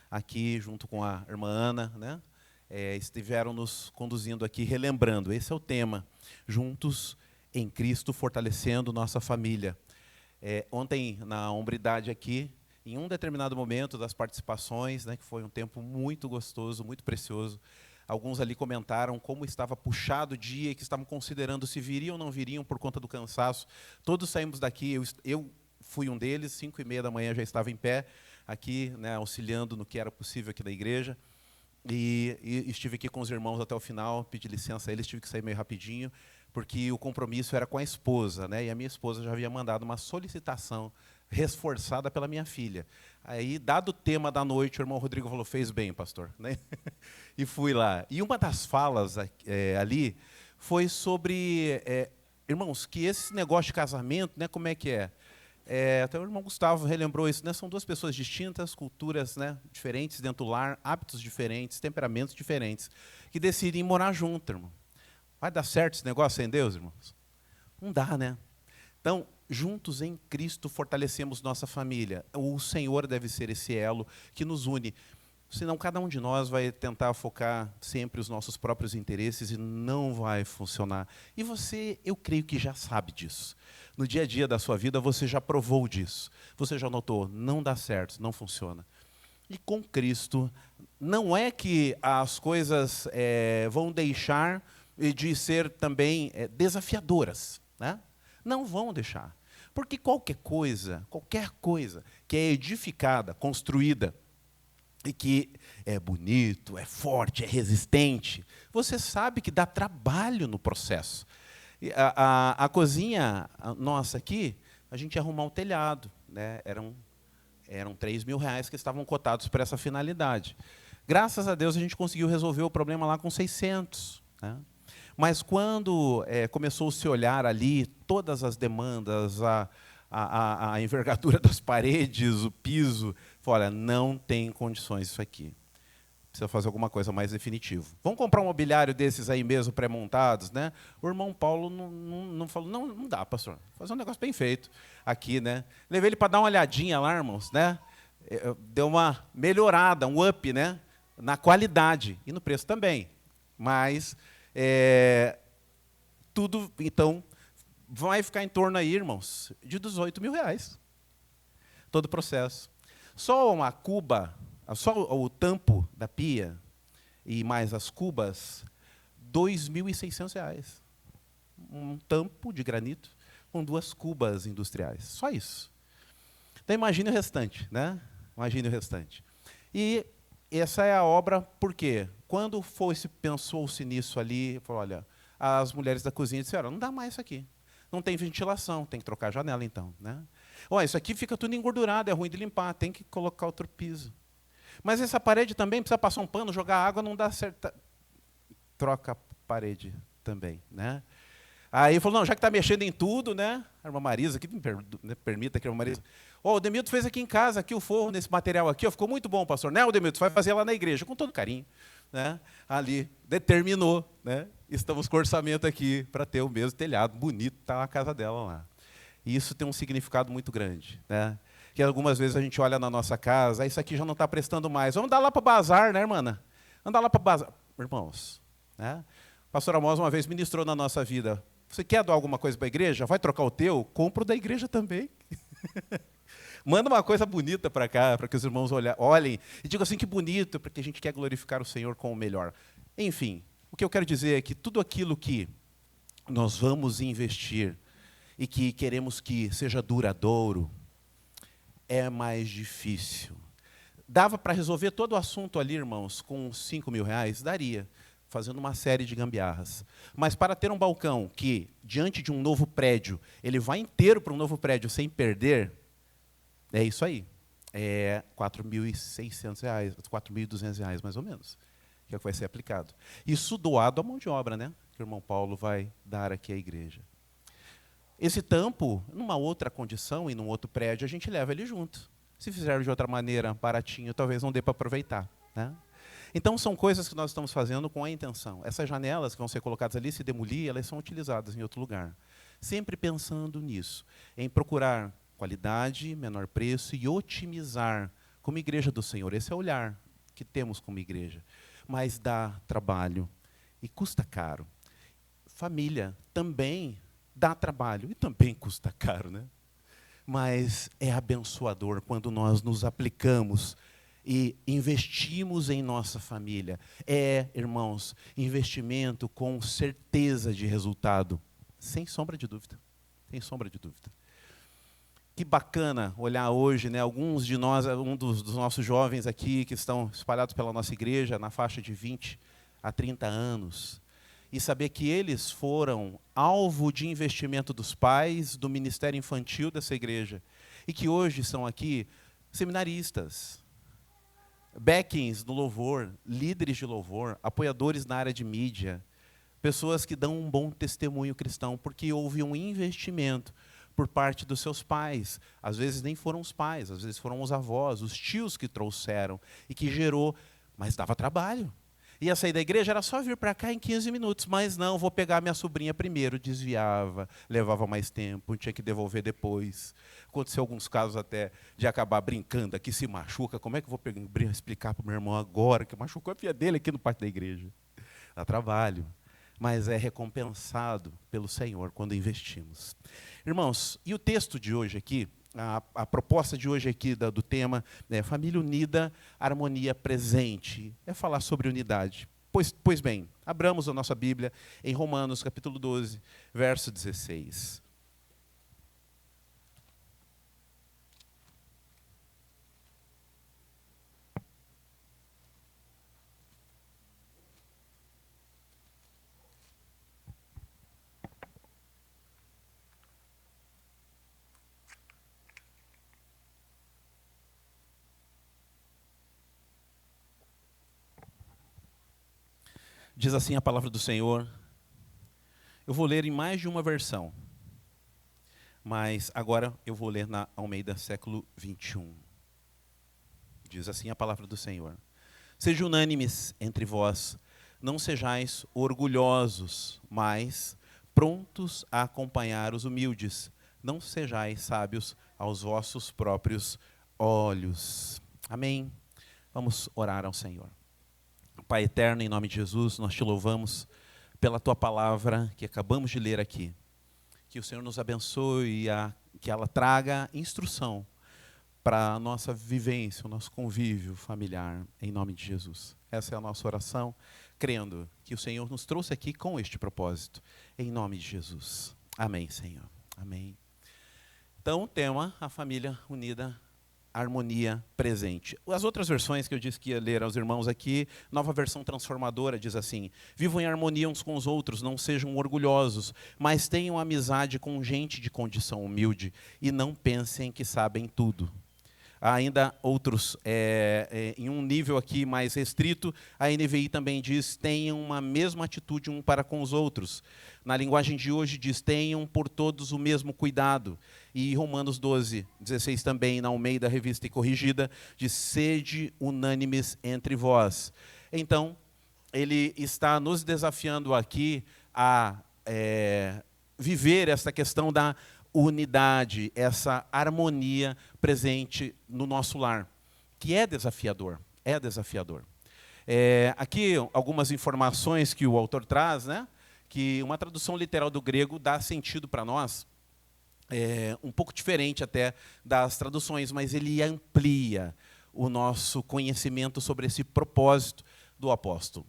aqui junto com a irmã Ana, né? Estiveram nos conduzindo aqui, relembrando. Esse é o tema, juntos em Cristo, fortalecendo nossa família. Ontem, na hombridade aqui, em um determinado momento das participações, né, que foi um tempo muito gostoso, muito precioso, alguns ali comentaram como estava puxado o dia, que estavam considerando se viriam ou não viriam por conta do cansaço. Todos saímos daqui, eu fui um deles, 5h30 da manhã já estava em pé, aqui, né, auxiliando no que era possível aqui da igreja. E estive aqui com os irmãos até o final, pedi licença a eles, tive que sair meio rapidinho, porque o compromisso era com a esposa, né? E a minha esposa já havia mandado uma solicitação reforçada pela minha filha. Aí, dado o tema da noite, o irmão Rodrigo falou, fez bem, pastor. Né? E fui lá. E uma das falas ali foi sobre, irmãos, que esse negócio de casamento, né, como é que é? Até o irmão Gustavo relembrou isso, né? São duas pessoas distintas, culturas, né, diferentes dentro do lar, hábitos diferentes, temperamentos diferentes, que decidem morar junto, irmão. Vai dar certo esse negócio sem Deus, irmãos? Não dá, né? Então, juntos em Cristo fortalecemos nossa família. O Senhor deve ser esse elo que nos une. Senão, cada um de nós vai tentar focar sempre os nossos próprios interesses e não vai funcionar. E você, eu creio que já sabe disso. No dia a dia da sua vida, você já provou disso. Você já notou, não dá certo, não funciona. E com Cristo, não é que as coisas vão deixar de ser também desafiadoras, né? Não vão deixar. Porque qualquer coisa que é edificada, construída, e que é bonito, é forte, é resistente, você sabe que dá trabalho no processo. E a cozinha nossa aqui, a gente ia arrumar o telhado, né? Eram R$3.000 que estavam cotados para essa finalidade. Graças a Deus, a gente conseguiu resolver o problema lá com 600. Né? Mas quando começou a se olhar ali, todas as demandas, a envergadura das paredes, o piso, falou, olha, não tem condições isso aqui. Precisa fazer alguma coisa mais definitiva. Vamos comprar um mobiliário desses aí mesmo, pré-montados, né? O irmão Paulo não falou, não dá, pastor. Fazer um negócio bem feito aqui, né? Levei ele para dar uma olhadinha lá, irmãos, né? Deu uma melhorada, um up, né? Na qualidade e no preço também. Mas tudo, então, vai ficar em torno aí, irmãos, de R$18.000. Todo o processo. Só uma cuba, só o tampo da pia e mais as cubas, R$2.600. Um tampo de granito com 2 cubas industriais. Só isso. Então, imagine o restante, né? Imagine o restante. E essa é a obra, por quê? Quando pensou-se nisso ali, falou, olha, as mulheres da cozinha disseram, não dá mais isso aqui. Não tem ventilação, tem que trocar a janela, então. Né? Olha, isso aqui fica tudo engordurado, é ruim de limpar, tem que colocar outro piso. Mas essa parede também precisa passar um pano, jogar água, não dá certo. Troca a parede também. Né? Aí falou, não, já que está mexendo em tudo, né? A irmã Marisa, que me permita que a irmã Marisa. O Demilton fez aqui em casa, aqui o forro, nesse material aqui, ficou muito bom, pastor. Né, Demilton, vai fazer lá na igreja, com todo carinho. Né? Ali, determinou, né? Estamos com orçamento aqui para ter o mesmo telhado bonito, está a casa dela lá. E isso tem um significado muito grande. Né? Que algumas vezes a gente olha na nossa casa, isso aqui já não está prestando mais. Vamos dar lá para o bazar, né, irmã? Vamos dar lá para o bazar. Irmãos, né? O pastor Amós uma vez ministrou na nossa vida, você quer doar alguma coisa para a igreja? Vai trocar o teu? Compra o da igreja também. Manda uma coisa bonita para cá, para que os irmãos olhem e digam assim, que bonito, porque a gente quer glorificar o Senhor com o melhor. Enfim, o que eu quero dizer é que tudo aquilo que nós vamos investir e que queremos que seja duradouro, é mais difícil. Dava para resolver todo o assunto ali, irmãos, com R$5.000? Daria, fazendo uma série de gambiarras. Mas para ter um balcão que, diante de um novo prédio, ele vai inteiro para um novo prédio sem perder, é isso aí. É R$4.600, R$4.200, mais ou menos, que é o que vai ser aplicado. Isso doado à mão de obra, né? Que o irmão Paulo vai dar aqui à igreja. Esse tampo, numa outra condição e num outro prédio, a gente leva ele junto. Se fizer de outra maneira, baratinho, talvez não dê para aproveitar. Né? Então, são coisas que nós estamos fazendo com a intenção. Essas janelas que vão ser colocadas ali, se demolir, elas são utilizadas em outro lugar. Sempre pensando nisso, em procurar qualidade, menor preço e otimizar como igreja do Senhor. Esse é o olhar que temos como igreja. Mas dá trabalho e custa caro. Família também dá trabalho e também custa caro, né? Mas é abençoador quando nós nos aplicamos e investimos em nossa família. Irmãos, investimento com certeza de resultado, sem sombra de dúvida. Sem sombra de dúvida. Que bacana olhar hoje, né, alguns de nós, dos nossos jovens aqui, que estão espalhados pela nossa igreja, na faixa de 20 a 30 anos, e saber que eles foram alvo de investimento dos pais, do ministério infantil dessa igreja, e que hoje são aqui seminaristas, backings no louvor, líderes de louvor, apoiadores na área de mídia, pessoas que dão um bom testemunho cristão, porque houve um investimento por parte dos seus pais. Às vezes nem foram os pais, às vezes foram os avós, os tios que trouxeram, e que gerou, mas dava trabalho. Ia sair da igreja, era só vir para cá em 15 minutos, mas não, vou pegar minha sobrinha primeiro, desviava, levava mais tempo, tinha que devolver depois. Aconteceu alguns casos até de acabar brincando, aqui se machuca, como é que eu vou explicar para o meu irmão agora, que machucou a filha dele aqui no pátio da igreja? Dá trabalho, mas é recompensado pelo Senhor quando investimos. Irmãos, e o texto de hoje aqui, a proposta de hoje aqui do tema, família unida, harmonia presente, é falar sobre unidade. Pois bem, abramos a nossa Bíblia em Romanos, capítulo 12, verso 16. Diz assim a palavra do Senhor. Eu vou ler em mais de uma versão, mas agora eu vou ler na Almeida século 21. Diz assim a palavra do Senhor. Sejam unânimes entre vós, não sejais orgulhosos, mas prontos a acompanhar os humildes. Não sejais sábios aos vossos próprios olhos. Amém. Vamos orar ao Senhor. Pai eterno, em nome de Jesus, nós te louvamos pela tua palavra que acabamos de ler aqui. Que o Senhor nos abençoe e que ela traga instrução para a nossa vivência, o nosso convívio familiar, em nome de Jesus. Essa é a nossa oração, crendo que o Senhor nos trouxe aqui com este propósito, em nome de Jesus. Amém, Senhor. Amém. Então, o tema, a família unida, harmonia presente. As outras versões que eu disse que ia ler aos irmãos aqui, Nova Versão Transformadora diz assim: vivam em harmonia uns com os outros, não sejam orgulhosos, mas tenham amizade com gente de condição humilde e não pensem que sabem tudo. Há ainda outros, em um nível aqui mais restrito, a NVI também diz: tenham uma mesma atitude um para com os outros. Na linguagem de hoje diz: tenham por todos o mesmo cuidado. E Romanos 12, 16 também, na Almeida Revista e Corrigida, diz: sede unânimes entre vós. Então, ele está nos desafiando aqui a viver essa questão da unidade, essa harmonia presente no nosso lar, que é desafiador, é desafiador. Aqui algumas informações que o autor traz, né? Que uma tradução literal do grego dá sentido para nós, um pouco diferente até das traduções, mas ele amplia o nosso conhecimento sobre esse propósito do apóstolo.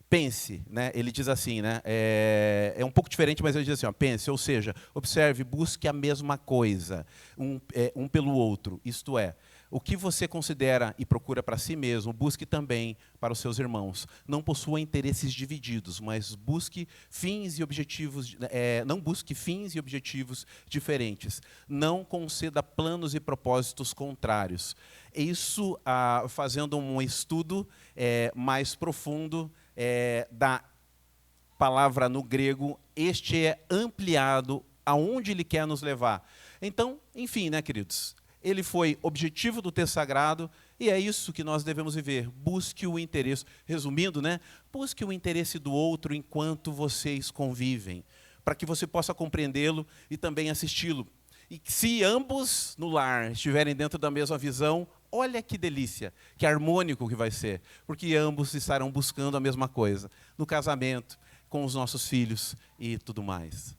Pense, né? Ele diz assim, né? É um pouco diferente, mas ele diz assim, pense, ou seja, observe, busque a mesma coisa, um pelo outro, isto é, o que você considera e procura para si mesmo, busque também para os seus irmãos. Não possua interesses divididos, mas busque fins e objetivos, não busque fins e objetivos diferentes. Não conceda planos e propósitos contrários. Isso, fazendo um estudo mais profundo da palavra no grego, este é ampliado aonde ele quer nos levar. Então, enfim, né, queridos? Ele foi objetivo do texto sagrado e é isso que nós devemos viver. Busque o interesse, resumindo, né? Busque o interesse do outro enquanto vocês convivem, para que você possa compreendê-lo e também assisti-lo. E se ambos no lar estiverem dentro da mesma visão, Olha que delícia, que harmônico que vai ser, porque ambos estarão buscando a mesma coisa, no casamento, com os nossos filhos e tudo mais.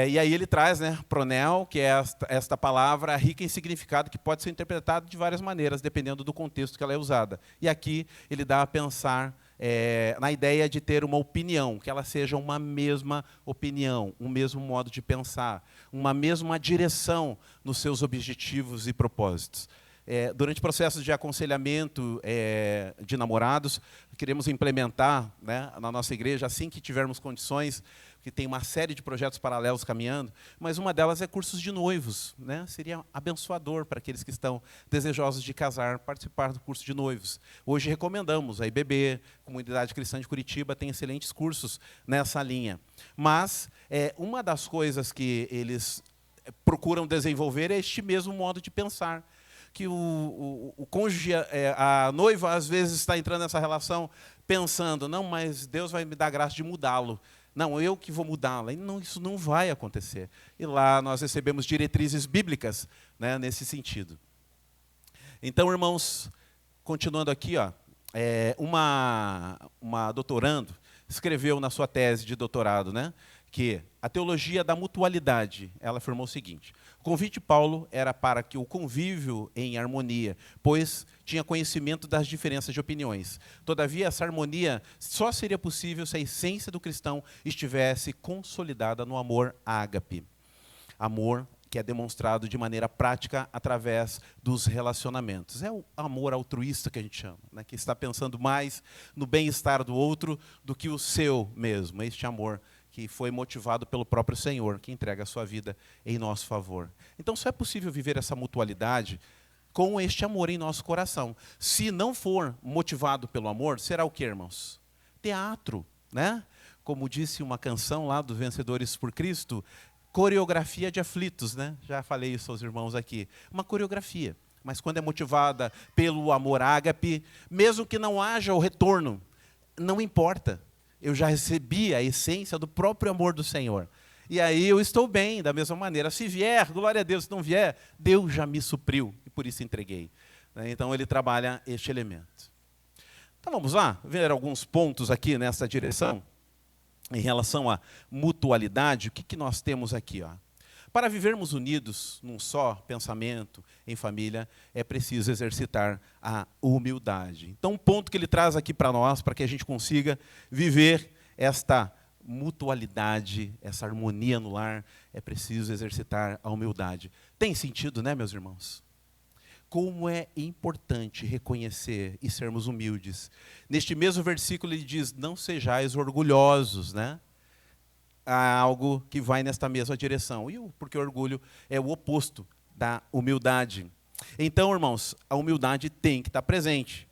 E aí ele traz, né, pronel, que é esta palavra rica em significado, que pode ser interpretada de várias maneiras, dependendo do contexto que ela é usada. E aqui ele dá a pensar na ideia de ter uma opinião, que ela seja uma mesma opinião, um mesmo modo de pensar, uma mesma direção nos seus objetivos e propósitos. Durante processos de aconselhamento de namorados, queremos implementar, né, na nossa igreja, assim que tivermos condições, que tem uma série de projetos paralelos caminhando, mas uma delas é cursos de noivos, né? Seria abençoador para aqueles que estão desejosos de casar, participar do curso de noivos. Hoje recomendamos, a IBB, Comunidade Cristã de Curitiba, tem excelentes cursos nessa linha. Mas uma das coisas que eles procuram desenvolver é este mesmo modo de pensar, que o cônjuge, a noiva, às vezes está entrando nessa relação pensando, não, mas Deus vai me dar a graça de mudá-lo. Não, eu que vou mudá-la. Não, isso não vai acontecer. E lá nós recebemos diretrizes bíblicas, né, nesse sentido. Então, irmãos, continuando aqui, ó, uma doutorando escreveu na sua tese de doutorado, né, que a teologia da mutualidade, ela afirmou o seguinte: o convite de Paulo era para que o convívio em harmonia, pois tinha conhecimento das diferenças de opiniões. Todavia, essa harmonia só seria possível se a essência do cristão estivesse consolidada no amor ágape. Amor que é demonstrado de maneira prática através dos relacionamentos. É o amor altruísta que a gente chama, né, que está pensando mais no bem-estar do outro do que o seu mesmo. Este amor que foi motivado pelo próprio Senhor, que entrega a sua vida em nosso favor. Então, só é possível viver essa mutualidade com este amor em nosso coração. Se não for motivado pelo amor, será o quê, irmãos? Teatro, né? Como disse uma canção lá do Vencedores por Cristo, coreografia de aflitos, né? Já falei isso aos irmãos aqui. Uma coreografia, mas quando é motivada pelo amor ágape, mesmo que não haja o retorno, não importa. Eu já recebi a essência do próprio amor do Senhor. E aí eu estou bem, da mesma maneira. Se vier, glória a Deus. Se não vier, Deus já me supriu, e por isso entreguei. Então ele trabalha este elemento. Então vamos lá, ver alguns pontos aqui nessa direção. Em relação à mutualidade, o que nós temos aqui? Ó? Para vivermos unidos num só pensamento, em família, é preciso exercitar a humildade. Então, um ponto que ele traz aqui para nós, para que a gente consiga viver esta mutualidade, essa harmonia no lar, é preciso exercitar a humildade. Tem sentido, né, meus irmãos? Como é importante reconhecer e sermos humildes. Neste mesmo versículo ele diz, não sejais orgulhosos, né? Há algo que vai nesta mesma direção. Porque o orgulho é o oposto da humildade. Então, irmãos, a humildade tem que estar presente.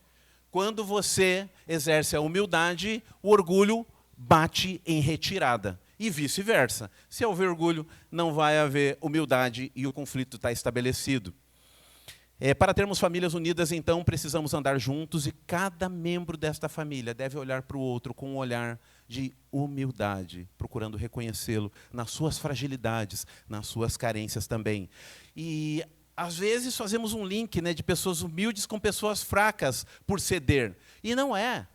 Quando você exerce a humildade, o orgulho bate em retirada. E vice-versa. Se houver orgulho, não vai haver humildade e o conflito está estabelecido. Para termos famílias unidas, então, precisamos andar juntos e cada membro desta família deve olhar para o outro com um olhar de humildade, procurando reconhecê-lo nas suas fragilidades, nas suas carências também. E, às vezes, fazemos um link, né, de pessoas humildes com pessoas fracas por ceder. E não é.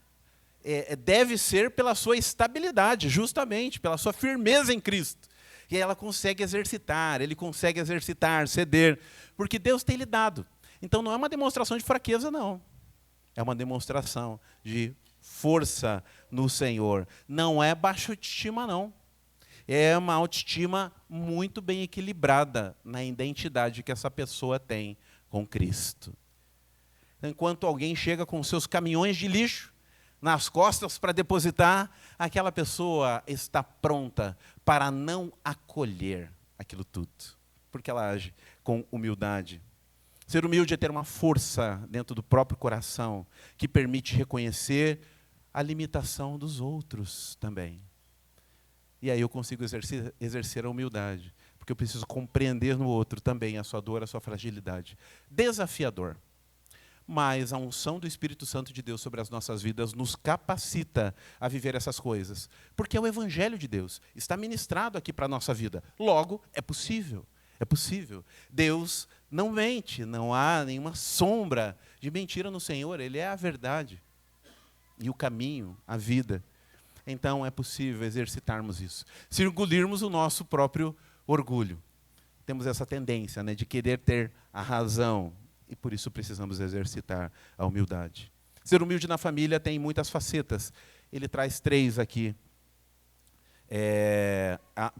Deve ser pela sua estabilidade, justamente, pela sua firmeza em Cristo. E ela consegue exercitar, ele consegue exercitar, ceder, porque Deus tem lhe dado. Então não é uma demonstração de fraqueza, não. É uma demonstração de força no Senhor. Não é baixa autoestima, não. É uma autoestima muito bem equilibrada na identidade que essa pessoa tem com Cristo. Enquanto alguém chega com seus caminhões de lixo nas costas para depositar, aquela pessoa está pronta para não acolher aquilo tudo, porque ela age com humildade. Ser humilde é ter uma força dentro do próprio coração que permite reconhecer a limitação dos outros também. E aí eu consigo exercer a humildade, porque eu preciso compreender no outro também a sua dor, a sua fragilidade. Desafiador. Mas a unção do Espírito Santo de Deus sobre as nossas vidas nos capacita a viver essas coisas. Porque é o Evangelho de Deus, está ministrado aqui para a nossa vida. Logo, é possível. É possível. Deus não mente, não há nenhuma sombra de mentira no Senhor. Ele é a verdade e o caminho, a vida. Então é possível exercitarmos isso. Se engolirmos o nosso próprio orgulho. Temos essa tendência, né, de querer ter a razão. E por isso precisamos exercitar a humildade. Ser humilde na família tem muitas facetas. Ele traz 3 aqui,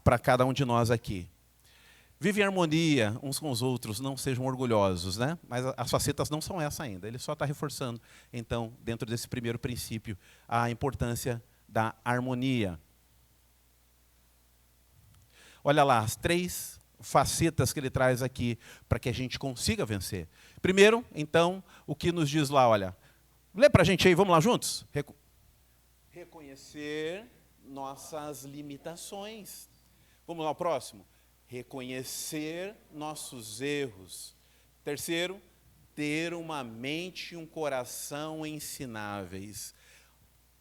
para cada um de nós aqui. Vive em harmonia uns com os outros, não sejam orgulhosos, né? Mas as facetas não são essa ainda. Ele só está reforçando, então, dentro desse primeiro princípio, a importância da harmonia. Olha lá, as 3 facetas que ele traz aqui para que a gente consiga vencer. Primeiro, então, o que nos diz lá, olha, lê para a gente aí, vamos lá juntos? Reconhecer nossas limitações. Vamos lá, o próximo. Reconhecer nossos erros. Terceiro, ter uma mente e um coração ensináveis.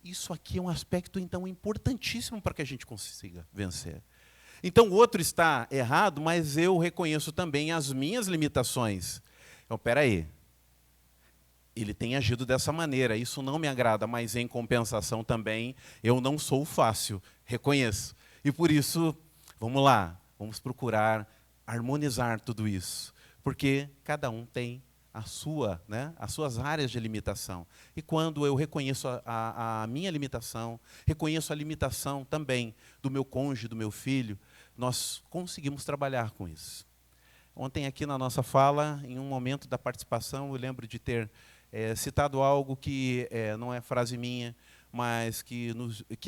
Isso aqui é um aspecto, então, importantíssimo para que a gente consiga vencer. Então, o outro está errado, mas eu reconheço também as minhas limitações. Então, espera aí. Ele tem agido dessa maneira, isso não me agrada, mas em compensação também, eu não sou fácil, reconheço. E por isso, vamos lá, vamos procurar harmonizar tudo isso. Porque cada um tem a sua, né, as suas áreas de limitação. E quando eu reconheço a minha limitação, reconheço a limitação também do meu cônjuge, do meu filho, nós conseguimos trabalhar com isso. Ontem aqui na nossa fala, em um momento da participação, eu lembro de ter citado algo que não é frase minha, mas que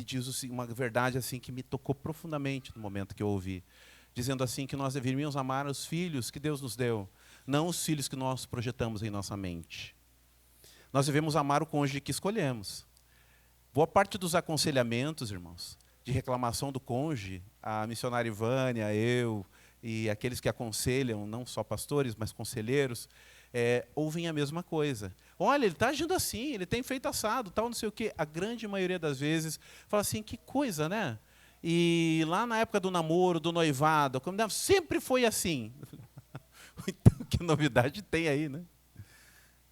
diz uma verdade assim, que me tocou profundamente no momento que eu ouvi. Dizendo assim que nós deveríamos amar os filhos que Deus nos deu, não os filhos que nós projetamos em nossa mente. Nós devemos amar o cônjuge que escolhemos. Boa parte dos aconselhamentos, irmãos, de reclamação do cônjuge, a missionária Ivânia, eu e aqueles que aconselham, não só pastores, mas conselheiros, ouvem a mesma coisa. Olha, ele está agindo assim, ele tem feito assado, tal, não sei o quê. A grande maioria das vezes fala assim, que coisa, né? E lá na época do namoro, do noivado, sempre foi assim. Então, que novidade tem aí, né?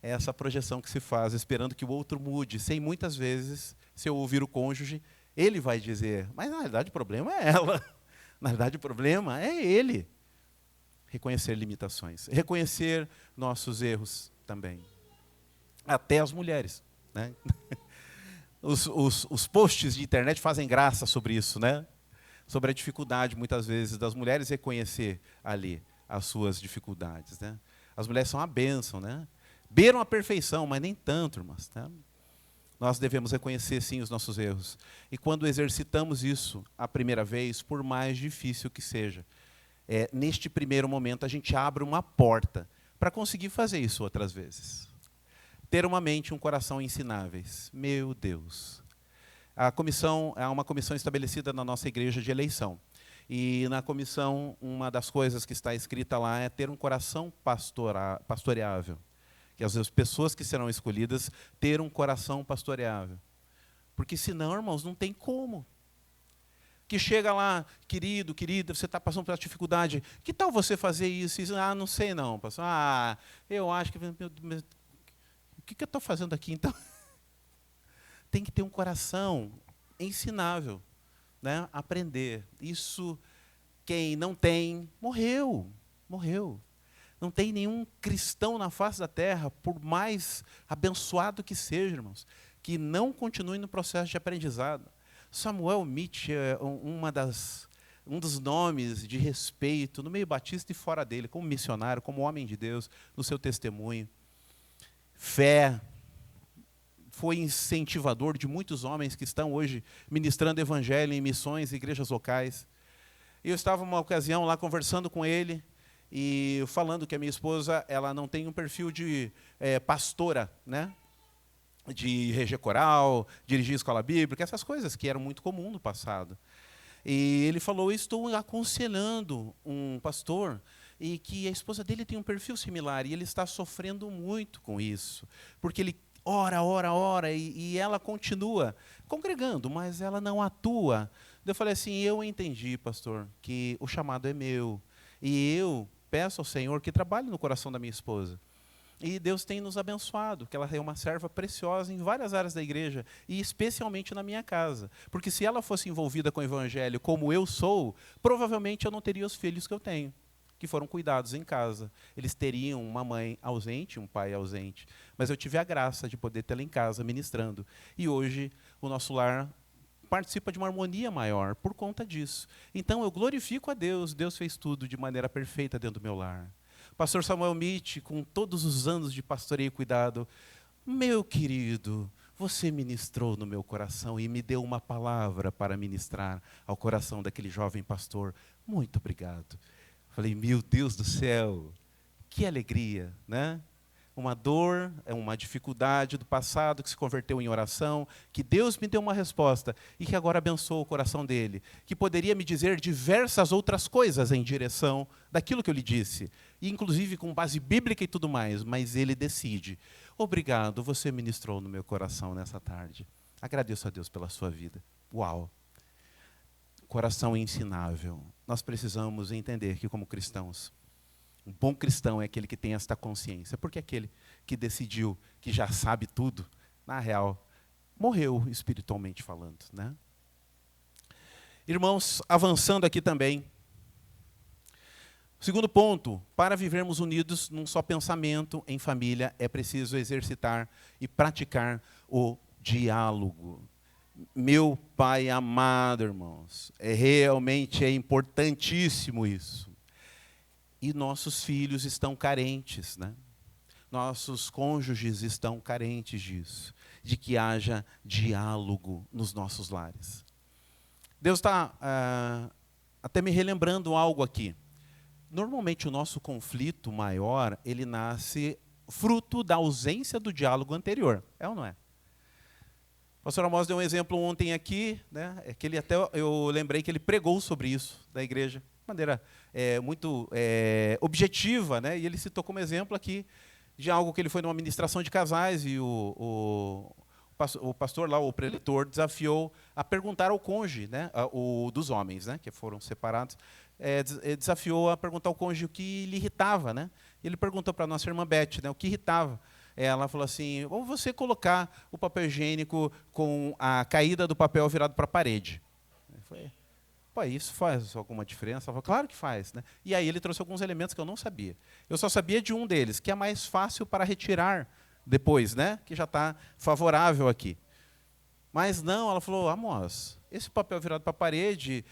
É essa projeção que se faz, esperando que o outro mude, sem muitas vezes, se eu ouvir o cônjuge, ele vai dizer, mas na realidade o problema é ela. Na verdade, o problema é ele. Reconhecer limitações. Reconhecer nossos erros também. Até as mulheres, né? Os posts de internet fazem graça sobre isso, né? Sobre a dificuldade, muitas vezes, das mulheres reconhecer ali as suas dificuldades, né? As mulheres são a bênção, né? Beiram a perfeição, mas nem tanto, irmãs, né? Nós devemos reconhecer, sim, os nossos erros. E quando exercitamos isso a primeira vez, por mais difícil que seja, neste primeiro momento a gente abre uma porta para conseguir fazer isso outras vezes. Ter uma mente e um coração ensináveis. Meu Deus. A comissão é uma comissão estabelecida na nossa igreja de eleição. E na comissão, uma das coisas que está escrita lá é ter um coração pastoreável. Que as pessoas que serão escolhidas ter um coração pastoreável. Porque senão, irmãos, não tem como. Que chega lá, querido, querida, você está passando por essa dificuldade, que tal você fazer isso? Ah, não sei não, pastor. Ah, eu acho que... O que eu estou fazendo aqui, então? Tem que ter um coração ensinável, né? Aprender. Isso, quem não tem, morreu. Morreu. Não tem nenhum cristão na face da terra, por mais abençoado que seja, irmãos, que não continue no processo de aprendizado. Samuel Mitch é um dos nomes de respeito no meio batista e fora dele, como missionário, como homem de Deus, no seu testemunho. Fé, foi incentivador de muitos homens que estão hoje ministrando evangelho em missões e igrejas locais. Eu estava numa ocasião lá conversando com ele e falando que a minha esposa ela não tem um perfil de pastora, né? De reger coral, dirigir escola bíblica, essas coisas que eram muito comum no passado. E ele falou, eu estou aconselhando um pastor e que a esposa dele tem um perfil similar e ele está sofrendo muito com isso, porque ele ora e ela continua congregando, mas ela não atua. Eu falei assim, eu entendi, pastor, que o chamado é meu E eu peço ao Senhor que trabalhe no coração da minha esposa. E Deus tem nos abençoado, que ela é uma serva preciosa em várias áreas da igreja, e especialmente na minha casa. Porque se ela fosse envolvida com o evangelho como eu sou, provavelmente eu não teria os filhos que eu tenho, que foram cuidados em casa. Eles teriam uma mãe ausente, um pai ausente. Mas eu tive a graça de poder tê-la em casa, ministrando. E hoje o nosso lar participa de uma harmonia maior por conta disso. Então eu glorifico a Deus, Deus fez tudo de maneira perfeita dentro do meu lar. Pastor Samuel Mitch, com todos os anos de pastoreio e cuidado, meu querido, você ministrou no meu coração e me deu uma palavra para ministrar ao coração daquele jovem pastor. Muito obrigado. Falei, meu Deus do céu, que alegria, né? Uma dor, uma dificuldade do passado que se converteu em oração, que Deus me deu uma resposta e que agora abençoou o coração dele, que poderia me dizer diversas outras coisas em direção daquilo que eu lhe disse, e inclusive com base bíblica e tudo mais, mas ele decide. Obrigado, você ministrou no meu coração nessa tarde. Agradeço a Deus pela sua vida. Uau! Coração ensinável. Nós precisamos entender que, como cristãos, um bom cristão é aquele que tem esta consciência, porque aquele que decidiu, que já sabe tudo, na real, morreu espiritualmente falando, né? Irmãos, avançando aqui também. Segundo ponto, para vivermos unidos num só pensamento em família, é preciso exercitar e praticar o diálogo. Meu pai amado, irmãos, realmente é importantíssimo isso. E nossos filhos estão carentes, né? Nossos cônjuges estão carentes disso, de que haja diálogo nos nossos lares. Deus está até me relembrando algo aqui. Normalmente o nosso conflito maior, ele nasce fruto da ausência do diálogo anterior. É ou não é? O pastor Amós deu um exemplo ontem aqui, né? É que ele até, eu lembrei que ele pregou sobre isso da igreja, de maneira muito objetiva, né? E ele citou como exemplo aqui de algo que ele foi numa ministração de casais e o pastor lá, o preletor, desafiou a perguntar ao cônjuge, né? Dos homens, né? Que foram separados, desafiou a perguntar ao cônjuge o que lhe irritava, né? E ele perguntou para a nossa irmã Beth, né? O que irritava. Ela falou assim, ou você colocar o papel higiênico com a caída do papel virado para a parede. Eu falei, pô, isso faz alguma diferença? Ela falou, claro que faz, né? E aí ele trouxe alguns elementos que eu não sabia. Eu só sabia de um deles, que é mais fácil para retirar depois, né? Que já está favorável aqui. Mas não, ela falou, Amós, esse papel virado para a parede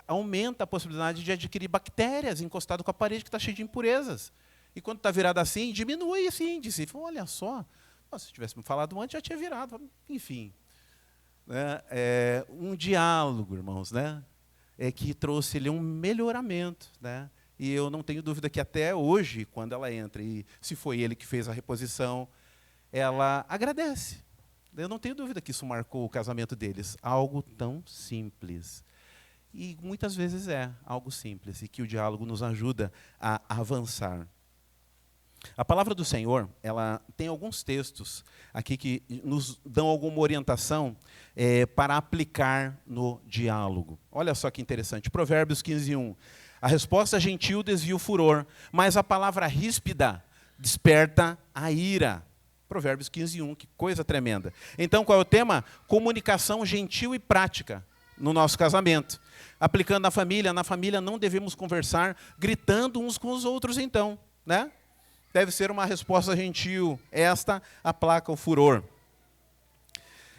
aumenta a possibilidade de adquirir bactérias encostado com a parede que está cheia de impurezas. E quando está virado assim, diminui esse índice. Falei, olha só, se tivesse me falado antes, já tinha virado. Enfim, né? Um diálogo, irmãos, né? Que trouxe ali um melhoramento, né? E eu não tenho dúvida que até hoje, quando ela entra, e se foi ele que fez a reposição, ela agradece. Eu não tenho dúvida que isso marcou o casamento deles. Algo tão simples. E muitas vezes é algo simples, e que o diálogo nos ajuda a avançar. A palavra do Senhor, ela tem alguns textos aqui que nos dão alguma orientação para aplicar no diálogo. Olha só que interessante. Provérbios 15:1. A resposta gentil desvia o furor, mas a palavra ríspida desperta a ira. Provérbios 15:1, que coisa tremenda. Então, qual é o tema? Comunicação gentil e prática no nosso casamento. Aplicando na família não devemos conversar gritando uns com os outros, então, né? Deve ser uma resposta gentil. Esta aplaca o furor.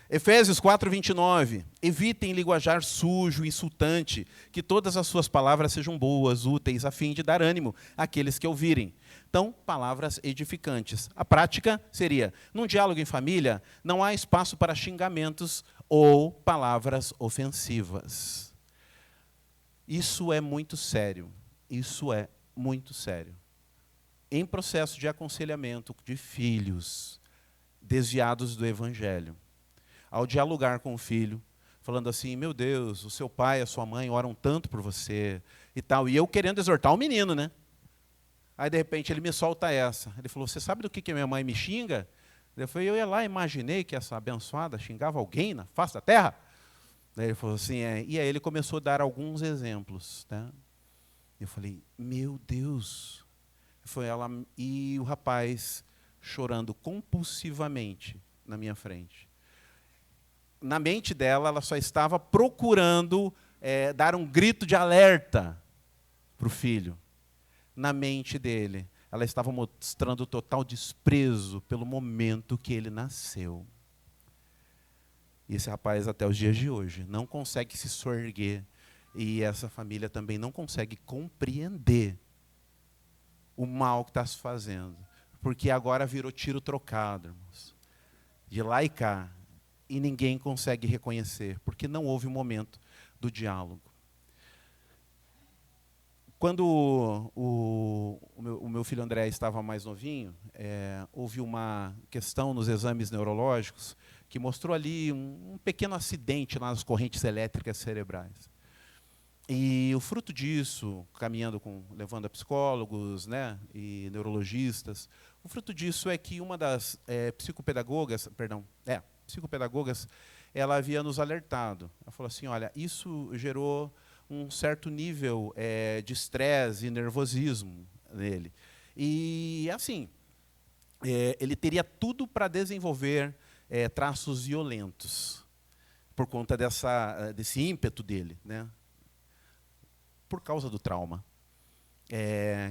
Efésios 4:29. Evitem linguajar sujo, insultante, que todas as suas palavras sejam boas, úteis, a fim de dar ânimo àqueles que ouvirem. Então, palavras edificantes. A prática seria, num diálogo em família, não há espaço para xingamentos ou palavras ofensivas. Isso é muito sério. Isso é muito sério. Em processo de aconselhamento de filhos desviados do Evangelho, ao dialogar com o filho, falando assim, meu Deus, o seu pai e a sua mãe oram tanto por você e tal, e eu querendo exortar o menino, né? Aí, de repente, ele me solta essa. Ele falou, você sabe do que minha mãe me xinga? Eu ia lá, imaginei que essa abençoada xingava alguém na face da terra. Daí ele falou assim, e aí ele começou a dar alguns exemplos, né? Eu falei, meu Deus. Foi ela e o rapaz chorando compulsivamente na minha frente. Na mente dela, ela só estava procurando dar um grito de alerta para o filho. Na mente dele, ela estava mostrando total desprezo pelo momento que ele nasceu. E esse rapaz, até os dias de hoje, não consegue se soerguer. E essa família também não consegue compreender o mal que está se fazendo. Porque agora virou tiro trocado, irmãos. De lá e cá. E ninguém consegue reconhecer, porque não houve um momento do diálogo. Quando o meu filho André estava mais novinho, houve uma questão nos exames neurológicos que mostrou ali um pequeno acidente nas correntes elétricas cerebrais. E o fruto disso, levando a psicólogos, né, e neurologistas, o fruto disso é que uma das psicopedagogas, ela havia nos alertado. Ela falou assim, olha, isso gerou um certo nível de estresse e nervosismo nele. E, assim, ele teria tudo para desenvolver traços violentos, por conta desse ímpeto dele, né? Por causa do trauma.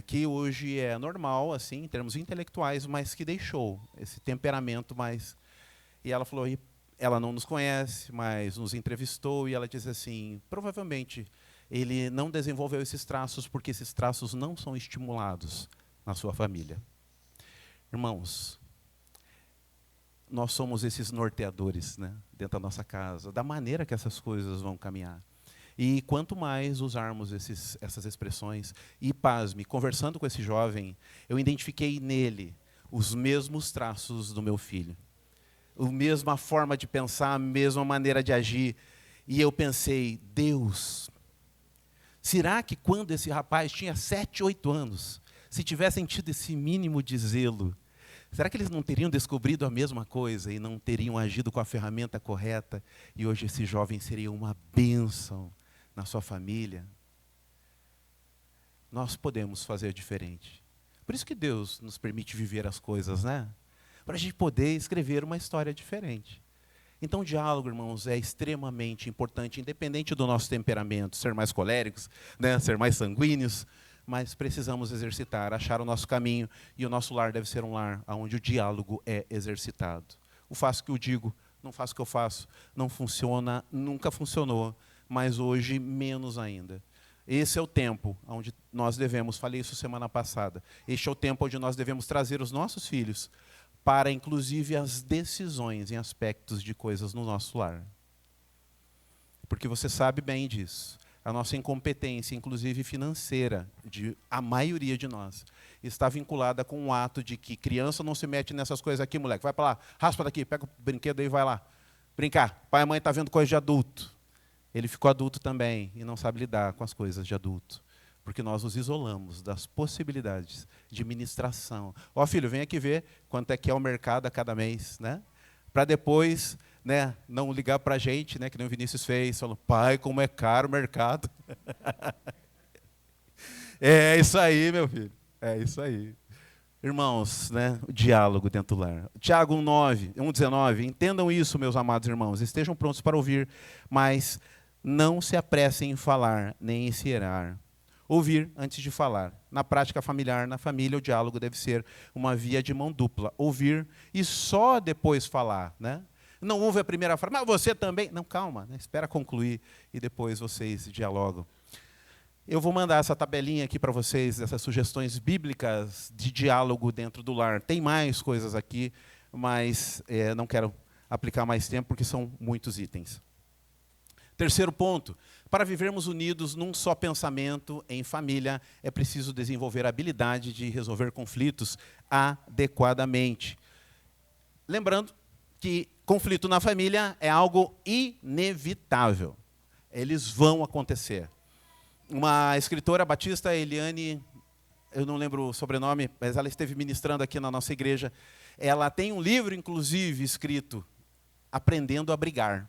Que hoje é normal, assim, em termos intelectuais, mas que deixou esse temperamento mais... E ela falou, ela não nos conhece, mas nos entrevistou, e ela disse assim, provavelmente ele não desenvolveu esses traços porque esses traços não são estimulados na sua família. Irmãos, nós somos esses norteadores, né, dentro da nossa casa, da maneira que essas coisas vão caminhar. E quanto mais usarmos essas expressões, e pasme, conversando com esse jovem, eu identifiquei nele os mesmos traços do meu filho. A mesma forma de pensar, a mesma maneira de agir. E eu pensei, Deus, será que quando esse rapaz tinha 7, 8 anos, se tivessem tido esse mínimo de zelo, será que eles não teriam descobrido a mesma coisa e não teriam agido com a ferramenta correta? E hoje esse jovem seria uma bênção na sua família? Nós podemos fazer diferente. Por isso que Deus nos permite viver as coisas, né? Para a gente poder escrever uma história diferente. Então, o diálogo, irmãos, é extremamente importante, independente do nosso temperamento, ser mais coléricos, né, ser mais sanguíneos, mas precisamos exercitar, achar o nosso caminho, e o nosso lar deve ser um lar onde o diálogo é exercitado. O faço o que eu digo, não faço o que eu faço, não funciona, nunca funcionou, mas hoje menos ainda. Esse é o tempo onde nós devemos, falei isso semana passada, este é o tempo onde nós devemos trazer os nossos filhos para, inclusive, as decisões em aspectos de coisas no nosso lar. Porque você sabe bem disso. A nossa incompetência, inclusive financeira, de a maioria de nós, está vinculada com o ato de que criança não se mete nessas coisas aqui, moleque. Vai para lá, raspa daqui, pega o brinquedo aí e vai lá. Brincar. Pai e mãe estão vendo coisa de adulto. Ele ficou adulto também e não sabe lidar com as coisas de adulto. Porque nós nos isolamos das possibilidades de ministração. Ó, filho, vem aqui ver quanto é que é o mercado a cada mês, né? Para depois, né, não ligar para a gente, né, que nem o Vinícius fez, falando, pai, como é caro o mercado. É isso aí, meu filho. É isso aí. Irmãos, né, o diálogo dentro do lar. Tiago 1,19. Entendam isso, meus amados irmãos. Estejam prontos para ouvir, mas não se apressem em falar, nem em se irar. Ouvir antes de falar. Na prática familiar, na família, o diálogo deve ser uma via de mão dupla. Ouvir e só depois falar, né? Não ouve a primeira frase, mas você também. Não, calma, né? Espera concluir e depois vocês dialogam. Eu vou mandar essa tabelinha aqui para vocês, essas sugestões bíblicas de diálogo dentro do lar. Tem mais coisas aqui, mas não quero aplicar mais tempo porque são muitos itens. Terceiro ponto, para vivermos unidos num só pensamento em família, é preciso desenvolver a habilidade de resolver conflitos adequadamente. Lembrando que conflito na família é algo inevitável. Eles vão acontecer. Uma escritora batista, Eliane, eu não lembro o sobrenome, mas ela esteve ministrando aqui na nossa igreja. Ela tem um livro, inclusive, escrito Aprendendo a Brigar.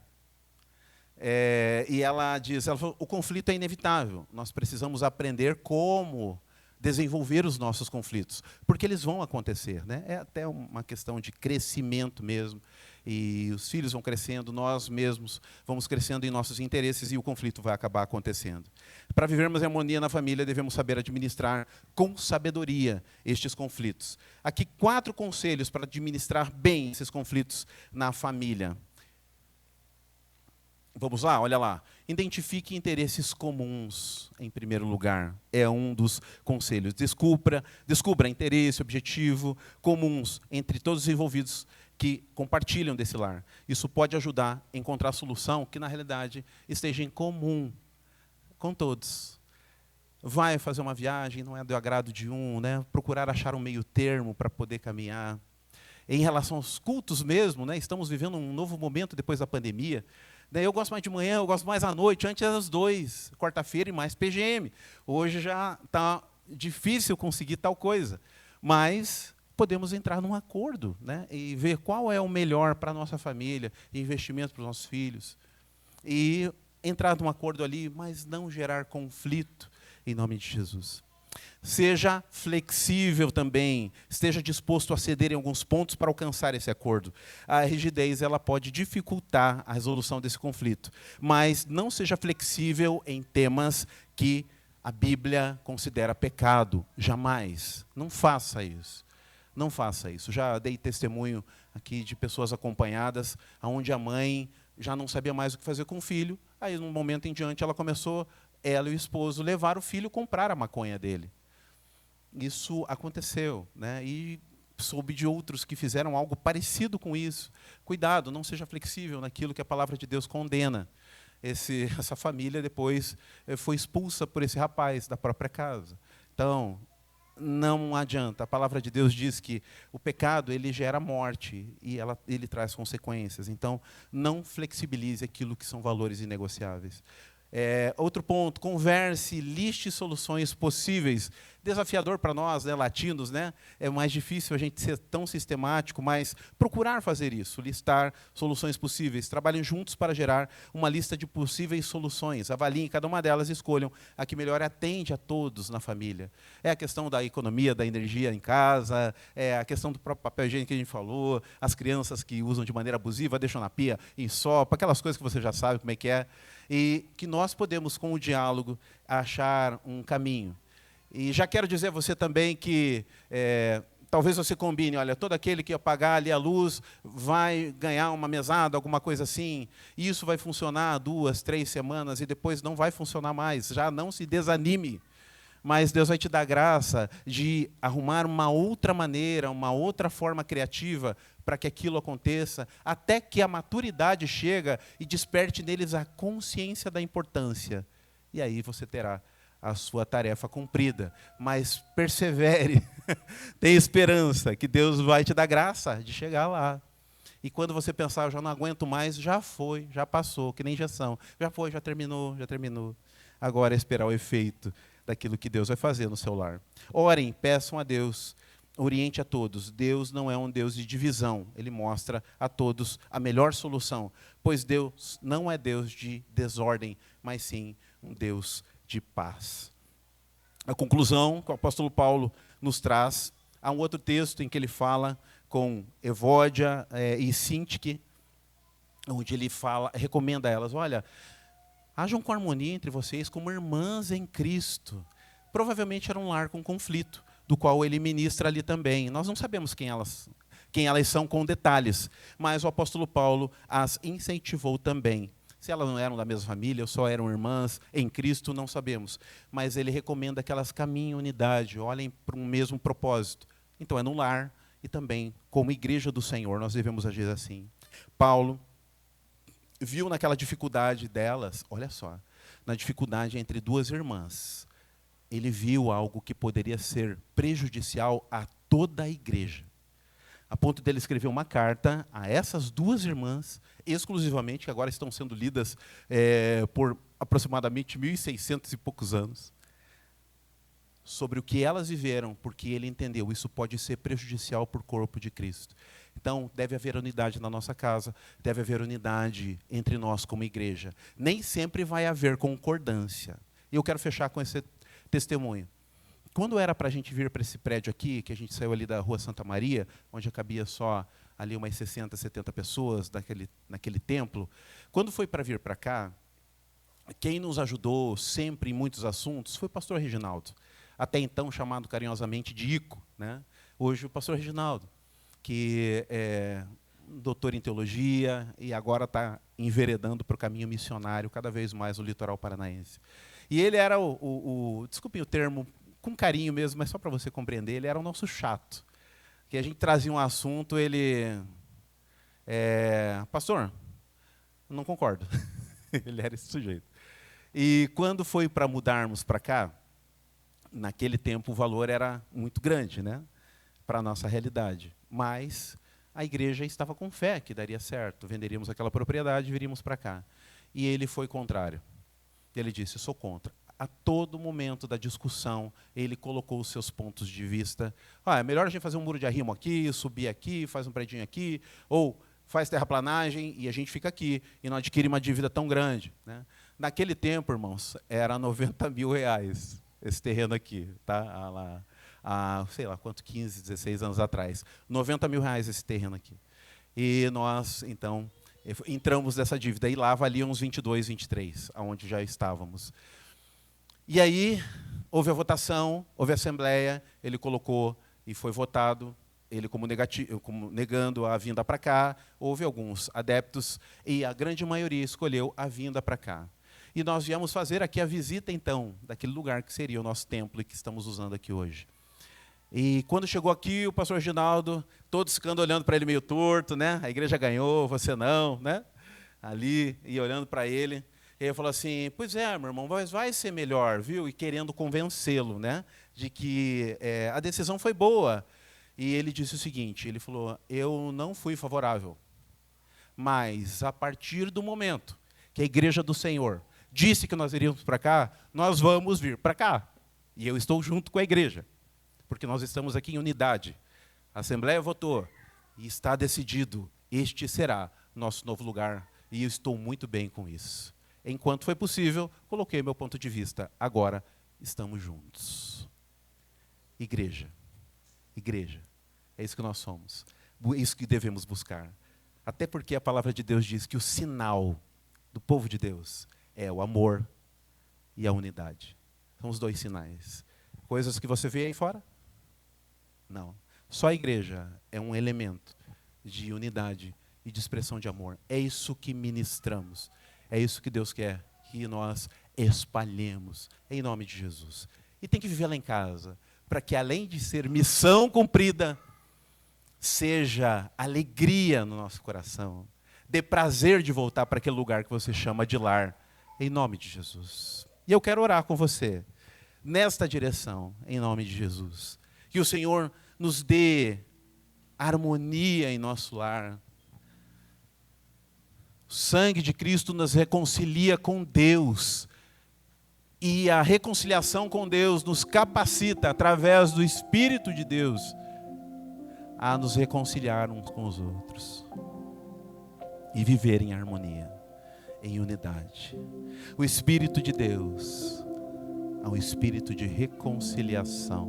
E ela diz, ela falou, o conflito é inevitável, nós precisamos aprender como desenvolver os nossos conflitos, porque eles vão acontecer, né? É até uma questão de crescimento mesmo, e os filhos vão crescendo, nós mesmos vamos crescendo em nossos interesses e o conflito vai acabar acontecendo. Para vivermos em harmonia na família, devemos saber administrar com sabedoria estes conflitos. Aqui 4 conselhos para administrar bem esses conflitos na família. Vamos lá, olha lá. Identifique interesses comuns, em primeiro lugar. É um dos conselhos. Descubra interesse, objetivo comuns entre todos os envolvidos que compartilham desse lar. Isso pode ajudar a encontrar a solução que, na realidade, esteja em comum com todos. Vai fazer uma viagem, não é do agrado de um, né? Procurar achar um meio termo para poder caminhar. Em relação aos cultos mesmo, né? Estamos vivendo um novo momento depois da pandemia. Eu gosto mais de manhã, eu gosto mais à noite, antes era as 2, quarta-feira e mais PGM. Hoje já está difícil conseguir tal coisa. Mas podemos entrar num acordo, né? E ver qual é o melhor para a nossa família, investimento para os nossos filhos. E entrar num acordo ali, mas não gerar conflito, em nome de Jesus. Seja flexível também, esteja disposto a ceder em alguns pontos para alcançar esse acordo. A rigidez ela pode dificultar a resolução desse conflito, mas não seja flexível em temas que a Bíblia considera pecado, jamais. Não faça isso. Não faça isso. Já dei testemunho aqui de pessoas acompanhadas, onde a mãe já não sabia mais o que fazer com o filho, aí, num momento em diante, ela começou, ela e o esposo, levar o filho comprar a maconha dele. Isso aconteceu, né? E soube de outros que fizeram algo parecido com isso. Cuidado, não seja flexível naquilo que a palavra de Deus condena. Essa família depois foi expulsa por esse rapaz da própria casa. Então, não adianta. A palavra de Deus diz que o pecado ele gera morte e ele traz consequências. Então, não flexibilize aquilo que são valores inegociáveis. Outro ponto, converse, liste soluções possíveis. Desafiador para nós, né, latinos, né? É mais difícil a gente ser tão sistemático, mas procurar fazer isso, listar soluções possíveis. Trabalhem juntos para gerar uma lista de possíveis soluções. Avaliem cada uma delas e escolham a que melhor atende a todos na família. É a questão da economia, da energia em casa, é a questão do próprio papel higiênico que a gente falou, as crianças que usam de maneira abusiva, deixam na pia, ensopa, aquelas coisas que você já sabe como é que é. E que nós podemos, com o diálogo, achar um caminho. E já quero dizer a você também que talvez você combine, olha, todo aquele que apagar ali a luz vai ganhar uma mesada, alguma coisa assim, e isso vai funcionar 2, 3 semanas e depois não vai funcionar mais. Já não se desanime. Mas Deus vai te dar graça de arrumar uma outra maneira, uma outra forma criativa para que aquilo aconteça, até que a maturidade chega e desperte neles a consciência da importância. E aí você terá a sua tarefa cumprida. Mas persevere, tenha esperança, que Deus vai te dar graça de chegar lá. E quando você pensar, eu já não aguento mais, já foi, já passou, que nem injeção. Já foi, já terminou, já terminou. Agora é esperar o efeito daquilo que Deus vai fazer no seu lar. Orem, peçam a Deus, oriente a todos. Deus não é um Deus de divisão, Ele mostra a todos a melhor solução, pois Deus não é Deus de desordem, mas sim um Deus de paz. A conclusão que o apóstolo Paulo nos traz, há um outro texto em que ele fala com Evódia e Sintique, onde ele recomenda a elas, olha, hajam com harmonia entre vocês como irmãs em Cristo. Provavelmente era um lar com conflito, do qual ele ministra ali também. Nós não sabemos quem elas são com detalhes, mas o apóstolo Paulo as incentivou também. Se elas não eram da mesma família, ou só eram irmãs em Cristo, não sabemos. Mas ele recomenda que elas caminhem em unidade, olhem para um mesmo propósito. Então é no lar e também como igreja do Senhor, nós devemos agir assim. Paulo viu naquela dificuldade delas, olha só, na dificuldade entre 2 irmãs, ele viu algo que poderia ser prejudicial a toda a igreja. A ponto dele escrever uma carta a essas 2 irmãs, exclusivamente, que agora estão sendo lidas por aproximadamente 1.600 e poucos anos, sobre o que elas viveram, porque ele entendeu, isso pode ser prejudicial para o corpo de Cristo. Então, deve haver unidade na nossa casa, deve haver unidade entre nós como igreja. Nem sempre vai haver concordância. E eu quero fechar com esse testemunho. Quando era para a gente vir para esse prédio aqui, que a gente saiu ali da Rua Santa Maria, onde cabia só ali umas 60, 70 pessoas naquele templo, quando foi para vir para cá, quem nos ajudou sempre em muitos assuntos foi o pastor Reginaldo, até então chamado carinhosamente de Ico, né? Hoje o pastor Reginaldo, que é doutor em teologia e agora está enveredando para o caminho missionário cada vez mais no litoral paranaense. E ele era desculpem o termo, com carinho mesmo, mas só para você compreender, ele era o nosso chato. Que a gente trazia um assunto, ele... pastor, não concordo. Ele era esse sujeito. E quando foi para mudarmos para cá, naquele tempo o valor era muito grande, né, para a nossa realidade. Mas a igreja estava com fé que daria certo, venderíamos aquela propriedade e viríamos para cá. E ele foi contrário. Ele disse, sou contra. A todo momento da discussão, ele colocou os seus pontos de vista. É melhor a gente fazer um muro de arrimo aqui, subir aqui, faz um predinho aqui, ou faz terraplanagem e a gente fica aqui, e não adquire uma dívida tão grande, né? Naquele tempo, irmãos, era 90 mil reais esse terreno aqui, tá? Sei lá quanto, 15, 16 anos atrás. 90 mil reais esse terreno aqui. E nós, então, entramos nessa dívida. E lá valia uns 22, 23, aonde já estávamos. E aí, houve a votação, houve a assembleia, ele colocou e foi votado, ele como negando a vinda para cá, houve alguns adeptos, e a grande maioria escolheu a vinda para cá. E nós viemos fazer aqui a visita, então, daquele lugar que seria o nosso templo e que estamos usando aqui hoje. E quando chegou aqui, o pastor Reginaldo, todos ficando olhando para ele meio torto, né? A igreja ganhou, você não, né? Ali, e olhando para ele. E ele falou assim, pois é, meu irmão, mas vai ser melhor, viu? E querendo convencê-lo, né, de que a decisão foi boa. E ele disse o seguinte, ele falou, eu não fui favorável, mas a partir do momento que a igreja do Senhor disse que nós iríamos para cá, nós vamos vir para cá. E eu estou junto com a igreja, porque nós estamos aqui em unidade. A Assembleia votou e está decidido, este será nosso novo lugar. E eu estou muito bem com isso. Enquanto foi possível, coloquei meu ponto de vista. Agora, estamos juntos. Igreja. Igreja. É isso que nós somos. É isso que devemos buscar. Até porque a palavra de Deus diz que o sinal do povo de Deus é o amor e a unidade. São os dois sinais. Coisas que você vê aí fora? Não. Só a igreja é um elemento de unidade e de expressão de amor. É isso que ministramos. É isso que Deus quer que nós espalhemos em nome de Jesus. E tem que viver lá em casa, para que além de ser missão cumprida, seja alegria no nosso coração, dê prazer de voltar para aquele lugar que você chama de lar, em nome de Jesus. E eu quero orar com você, nesta direção, em nome de Jesus. Que o Senhor nos dê harmonia em nosso lar. O sangue de Cristo nos reconcilia com Deus. E a reconciliação com Deus nos capacita, através do Espírito de Deus, a nos reconciliar uns com os outros. E viver em harmonia, em unidade. O Espírito de Deus é um espírito de reconciliação,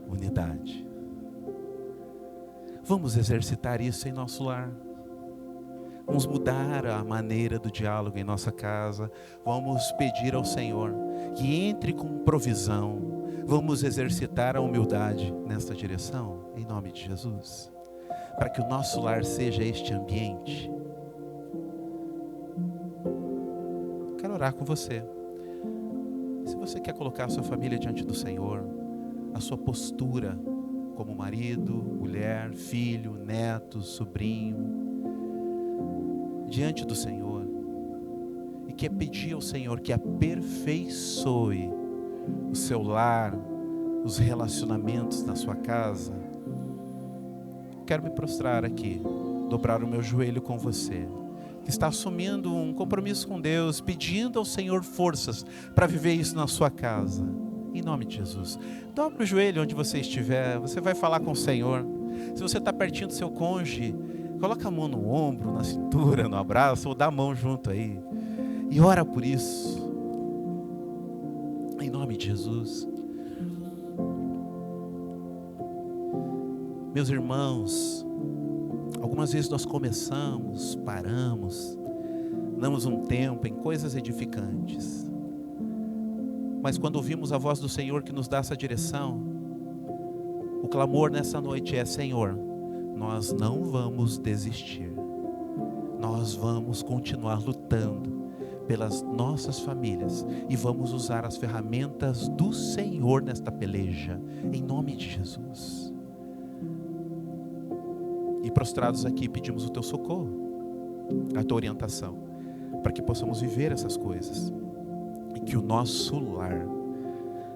unidade. Vamos exercitar isso em nosso lar. Vamos mudar a maneira do diálogo em nossa casa. Vamos pedir ao Senhor que entre com provisão. Vamos exercitar a humildade nesta direção, em nome de Jesus. Para que o nosso lar seja este ambiente. Quero orar com você. Se você quer colocar a sua família diante do Senhor, a sua postura como marido, mulher, filho, neto, sobrinho, diante do Senhor, e quer pedir ao Senhor que aperfeiçoe o seu lar, os relacionamentos na sua casa, quero me prostrar aqui, dobrar o meu joelho com você, que está assumindo um compromisso com Deus, pedindo ao Senhor forças para viver isso na sua casa, em nome de Jesus. Dobre o joelho onde você estiver, você vai falar com o Senhor. Se você está pertinho do seu cônjuge, coloca a mão no ombro, na cintura, no abraço, ou dá a mão junto aí. E ora por isso. Em nome de Jesus. Meus irmãos, algumas vezes nós começamos, paramos, damos um tempo em coisas edificantes. Mas quando ouvimos a voz do Senhor que nos dá essa direção, o clamor nessa noite é: Senhor, nós não vamos desistir. Nós vamos continuar lutando pelas nossas famílias e vamos usar as ferramentas do Senhor nesta peleja, em nome de Jesus. E prostrados aqui pedimos o teu socorro, a tua orientação, para que possamos viver essas coisas. E que o nosso lar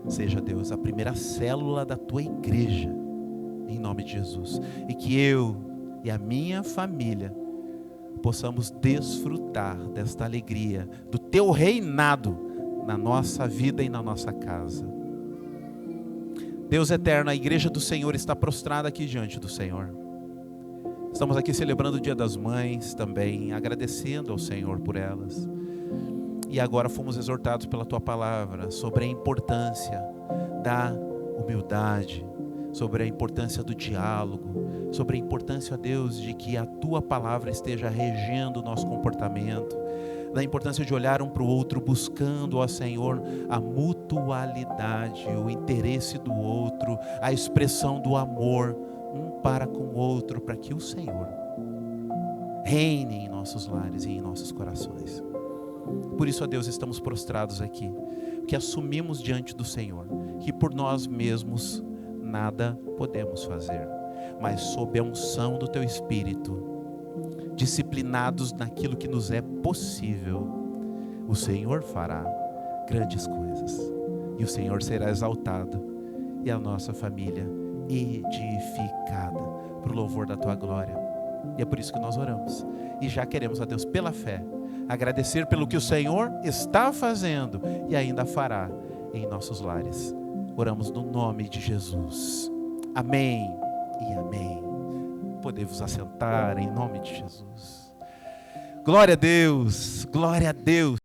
seja, Deus, a primeira célula da tua igreja, em nome de Jesus. E que eu e a minha família possamos desfrutar desta alegria, do teu reinado na nossa vida e na nossa casa. Deus eterno, a igreja do Senhor está prostrada aqui diante do Senhor. Estamos aqui celebrando o Dia das Mães também, agradecendo ao Senhor por elas. E agora fomos exortados pela tua palavra sobre a importância da humildade, sobre a importância do diálogo, sobre a importância, Deus, de que a tua palavra esteja regendo o nosso comportamento, da importância de olhar um para o outro buscando, ó Senhor, a mutualidade, o interesse do outro, a expressão do amor um para com o outro, para que o Senhor reine em nossos lares e em nossos corações. Por isso, ó Deus, estamos prostrados aqui, que assumimos diante do Senhor que por nós mesmos nada podemos fazer, mas sob a unção do teu Espírito, disciplinados naquilo que nos é possível, o Senhor fará grandes coisas e o Senhor será exaltado e a nossa família edificada para o louvor da tua glória. E é por isso que nós oramos e já queremos, ó Deus, pela fé, agradecer pelo que o Senhor está fazendo e ainda fará em nossos lares. Oramos no nome de Jesus. Amém e amém. Podemos assentar em nome de Jesus. Glória a Deus, glória a Deus.